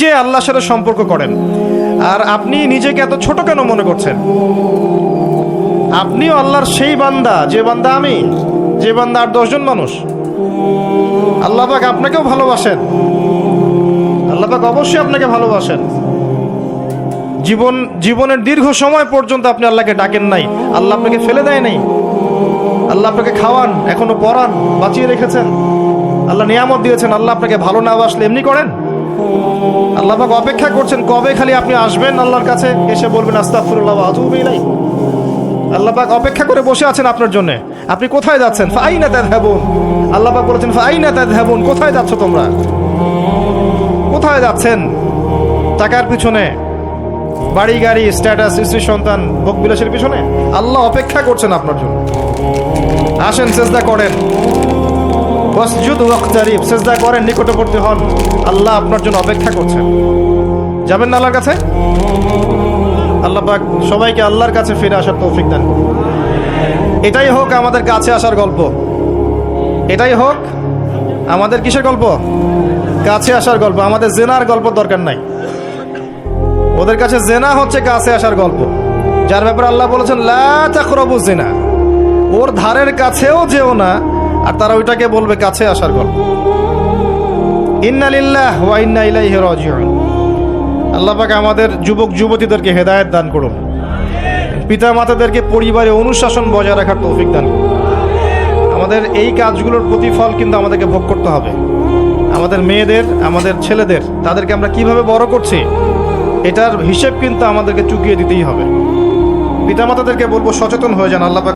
যে আল্লাহর সাথে সম্পর্ক করেন, আর আপনি নিজেকে এত ছোট কেন মনে করছেন? আপনিও আল্লাহর সেই বান্দা, যে বান্দা আমি, যে বান্দা আর 10 জন মানুষ। আল্লাহ পাক আপনাকেও ভালোবাসেন, আল্লাহ পাক অবশ্যই আপনাকে ভালোবাসেন। জীবনের দীর্ঘ সময় পর্যন্ত আপনি আল্লাহকে ডাকেন নাই, আল্লাহ আপনাকে ফেলে দেয় নাই। আল্লাহ আপনাকে খাওয়ান, এখনো পরান, বাঁচিয়ে রেখেছেন, আল্লাহ নিয়ামত দিয়েছেন। আল্লাহ আপনাকে ভালো না বাসলে এমনি করেন? আল্লাহ পাক অপেক্ষা করছেন কবে খালি আপনি আসবেন আল্লাহর কাছে, এসে বলবেন আস্তাগফিরুল্লাহ ওয়া আতুবু ইলাইহি। আল্লাহ পাক অপেক্ষা করে বসে আছেন আপনার জন্য। আপনি কোথায় যাচ্ছেন? ফাআইনা তাযহাবুন। আল্লাহ পাক বলেছেন ফাআইনা তাযহাবুন, কোথায় যাচ্ছ তোমরা? কোথায় যাচ্ছেন? টাকার পিছনে, বাড়ি গাড়ি, স্ট্যাটাস, স্ত্রী সন্তান, ভোগ বিলাসের পিছনে? আল্লাহ অপেক্ষা করছেন আপনার জন্য। আসেন, সিজদা করেন, ওয়াসজুদ ওয়াকতারিব, সিজদা করেন, নিকটবর্তী হন। আল্লাহ আপনার জন্য অপেক্ষা করছেন। যাবেন না আল্লাহর কাছে? আল্লাহ পাক সবাইকে আল্লাহর কাছে ফিরে আসার তৌফিক দান করুন। এটাই হোক আমাদের কাছে আসার গল্প, এটাই হোক আমাদের কিসের গল্প? কাছে আসার গল্প। আমাদের জেনার গল্প দরকার নাই। ওদের কাছে জেনা হচ্ছে কাছে আসার গল্প, যার ব্যাপারে আল্লাহ বলেছেন লা তাকরাবু জিনা, ওর ধারের কাছেও যেও না, আর তারা ওইটাকে বলবে কাছে আসার গল্প। ইন্না লিল্লাহি ওয়া ইন্না ইলাইহি রাজিউন। আল্লাহ পাক আমাদের যুবক যুবতীদেরকে হেদায়েত দান করুন, পিতা মাতাদেরকে পরিবারে অনুশাসন বজায় রাখার তৌফিক দান করুন। আমাদের এই কাজগুলোর প্রতিফল কিন্তু আমাদেরকে ভোগ করতে হবে। আমাদের মেয়েদের, আমাদের ছেলেদের, তাদেরকে আমরা কিভাবে বড় করছি এটার হিসেব কিন্তু আমাদেরকে চুকিয়ে দিতেই হবে। পিতা মাতাদেরকে বলবো সচেতন হয়ে যান। আল্লাহ পাক